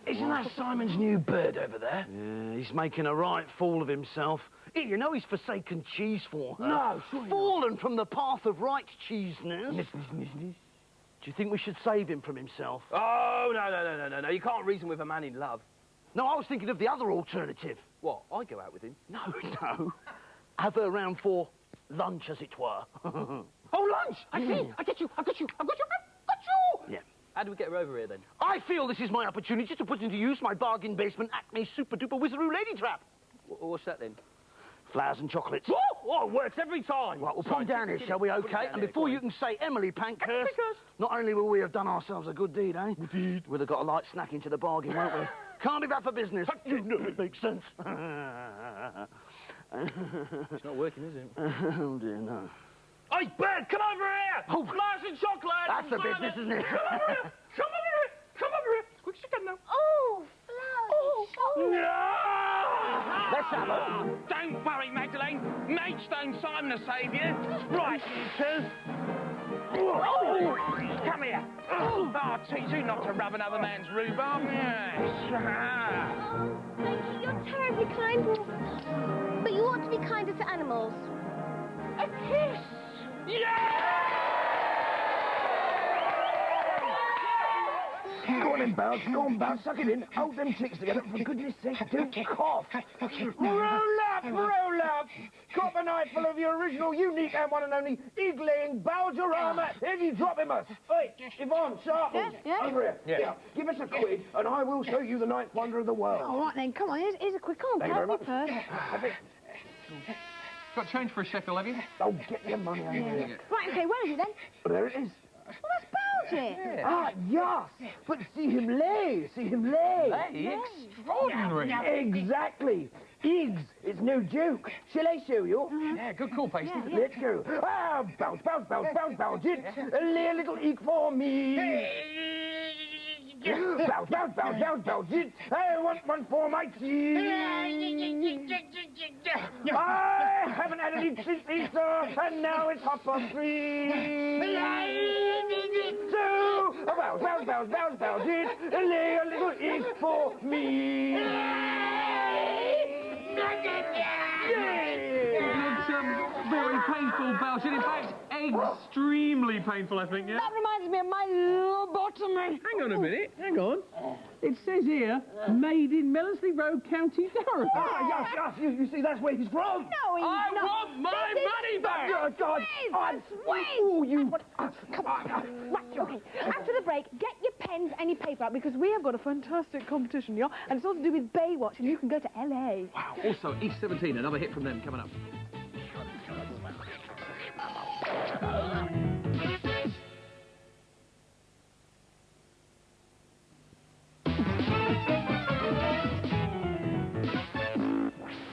isn't that Simon's new bird over there? Yeah, he's making a right fool of himself. Here, you know he's forsaken cheese for her. No, surely not. Fallen from the path of right cheeseness. Do you think we should save him from himself? Oh, no. You can't reason with a man in love. No, I was thinking of the other alternative. What? I go out with him? No. Have her round for lunch, as it were. Oh, lunch! I see. I got you. Yeah. How do we get her over here, then? I feel this is my opportunity to put into use my bargain basement Acme super-duper whizaroo lady trap. What's that, then? Flowers and chocolates. Oh, it works every time. Right, we'll put them down here, shall we, okay? And before you can say Emily Pankhurst, not only will we have done ourselves a good deed, eh? Good. We'll have got a light snack into the bargain, won't we? Can't be bad for business. You know it makes sense. It's not working, is it? Oh, dear, no. Hey, Bird, come over here! Oh. Nice and chocolate! That's the business, isn't it? Come over here! Come over here! Come over here! As quick as you can now. Oh, flower. No! Let's have it. Don't worry, Magdalene. Maidstone Simon will save you. Right, you two. Come here. Oh, teach you not to rub another man's rhubarb. Yes. Mikey, you're terribly kind. But you ought to be kinder to animals. A kiss. Go on in, Bounce. Go on, Bounce. Suck it in. Hold them cheeks together. For goodness sake, don't cough. Roll up, roll up. Cop a night full of your original, unique and one and only egg-laying Bowserama. If you drop him us. Hey, Yvonne, Sharples. Yeah? Over here. Yeah. Give us a quid and I will show you the ninth wonder of the world. All right, then. Come on. Here's a quick on. Thank you very much. First. Got change for a shekel, have you? Oh, get your money over here. Right, OK, where is it, then? There it is. Well, that's Bowser. Ah, yes. But see him lay. See him lay. Hey, extraordinary. Exactly. Eggs. It's no joke. Shall I show you? Yeah, good call, Pasty. Let's go. Ah, bounce, bounce, bounce, bounce, bounce it. Lay a little egg for me. Bounce, bounce, bounce, bounce, bounce it. I want one for my tea. I haven't had an egg since Easter, and now it's 3:30. So, bounce, bounce, bounce, bounce, bounce it. Lay a little egg for me. It's very painful, Belgian. In fact, extremely painful, I think, yeah? That reminds me of my lobotomy. Hang on a minute, hang on. It says here, made in Mellesley Road, County Durham. Ah, yes, you see, that's where he's from. No, he's I not. want my money back! Oh, God. Oh, you... Come on. Right, OK. After the break, get your pens and your paper out because we have got a fantastic competition here, and it's all to do with Baywatch, and you can go to LA. Wow, also, East 17, another hit from them coming up.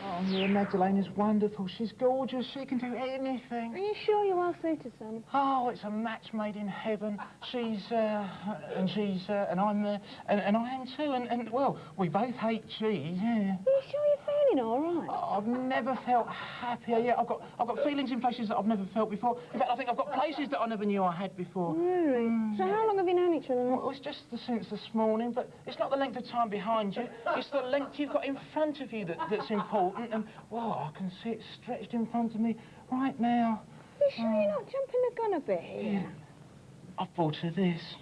Oh, yeah, Magdalene is wonderful. She's gorgeous. She can do anything. Are you sure you're well suited, Simon? Oh, it's a match made in heaven. And I'm, and I am too. And well, we both hate cheese. Yeah. Are you sure you're feeling all right? Oh, I've never felt happier. Yeah, I've got feelings in places that I've never felt before. In fact, I think I've got places that I never knew I had before. Really? So how long have you known each other? Well, it's just since this morning, but it's not the length of time behind you. It's the length you've got in front of you that's important. And, well, I can see it stretched in front of me right now. Are you sure you're not jumping the gun a bit here? Yeah. I've bought her this.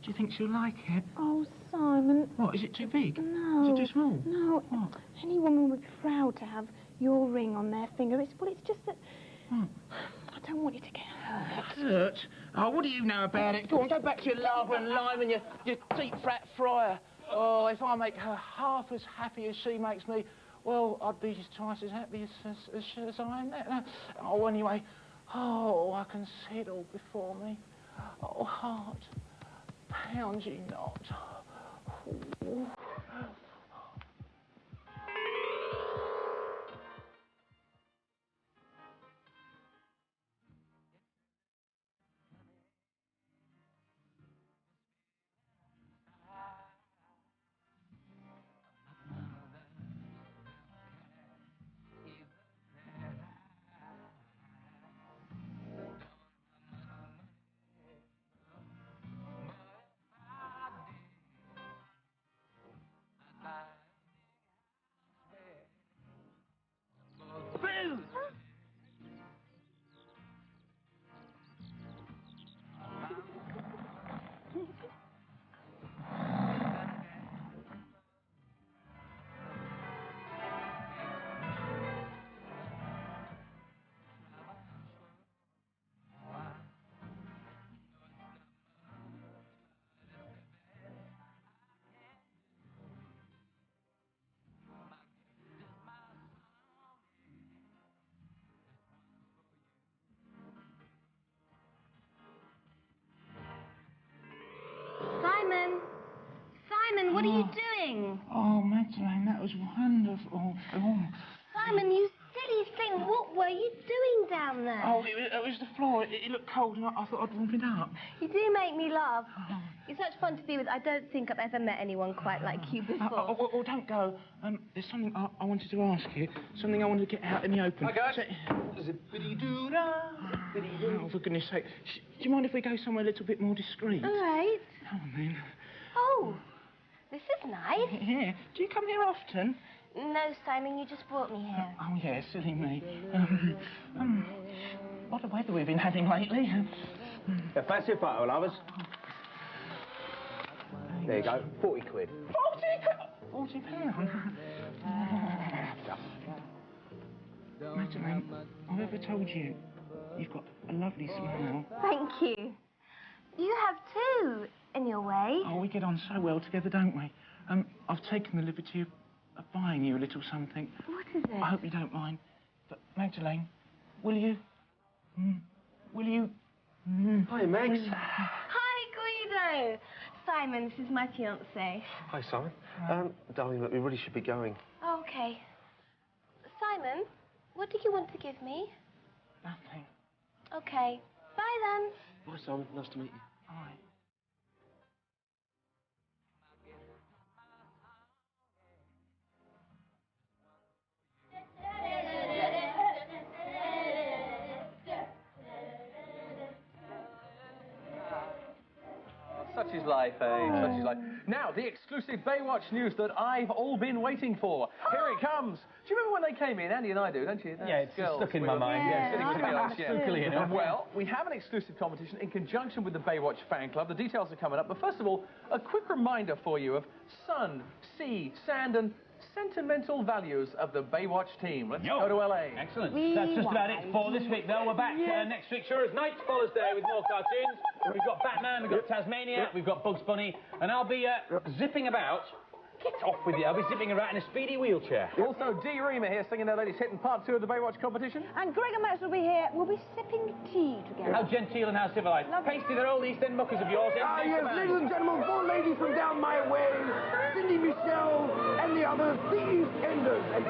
Do you think she'll like it? Oh, Simon. What, is it too big? No. Is it too small? No. What? Any woman would be proud to have your ring on their finger. It's just that... I don't want you to get hurt. Hurt? Oh, what do you know about it? Go on, go back to your lager and lime and your deep fat fryer. Oh, if I make her half as happy as she makes me, well, I'd be twice as happy as I am now. Oh, anyway, I can see it all before me. Oh, heart, pound ye not. Oh. Simon, what are you doing? Oh, Magdalene, that was wonderful. Oh. Simon, you What are you doing down there? Oh, it was the floor. It looked cold, and I thought I'd warm it up. You do make me laugh. You're such fun to be with. I don't think I've ever met anyone quite like you before. Oh, don't go. There's something I wanted to ask you. Something I wanted to get out in the open. Hi, guys. Oh, for goodness sake. Do you mind if we go somewhere a little bit more discreet? All right. Come on, then. Oh, this is nice. Yeah. Do you come here often? No, Simon, you just brought me here. Oh, yeah, silly me. What a weather we've been having lately. Fancy a photo, lovers? There you go, 40 quid. 40 pounds? Magdalene, I've ever told you you've got a lovely smile. Thank you. You have too, in your way. Oh, we get on so well together, don't we? I've taken the liberty of buying you a little something. What is it? I hope you don't mind. But, Magdalene, will you... will you... Hi, Max. Hi, Guido. Simon, this is my fiancé. Hi, Simon. Darling, look, we really should be going. Okay. Simon, what do you want to give me? Nothing. Okay. Bye then. Bye, Simon. Nice to meet you. Bye. Such is life, eh? Such is life. Now, the exclusive Baywatch news that I've all been waiting for. Here it comes. Do you remember when they came in? Andy and I do, don't you? Yeah, it's stuck in my mind. Yeah, sitting together. Absolutely, you know. Well, we have an exclusive competition in conjunction with the Baywatch fan club. The details are coming up. But first of all, a quick reminder for you of sun, sea, sand and sentimental values of the Baywatch team. Let's go to LA. Excellent. That's just about it for this week, though. We're back next week, sure as night follows day, with more cartoons. We've got Batman, we've got Tasmania, we've got Bugs Bunny, and I'll be zipping about. Get off with you. I'll be zipping around in a speedy wheelchair. Also, Dee Reamer here singing their latest hit in part 2 of the Baywatch competition. And Greg and Max will be here. We'll be sipping tea together. How genteel and how civilised. Pasty, they're all East End muckers of yours. Ah, yes, ladies and gentlemen, 4 ladies from down my way, Cindy Michelle and the others, the East Enders. And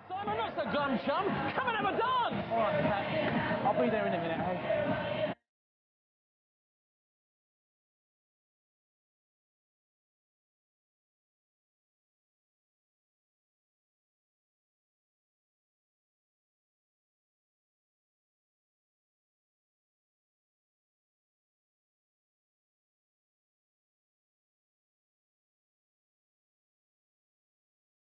Simon, that's a gun chum. Come and have a dance. All right, Pat. I'll be there in a minute, hey?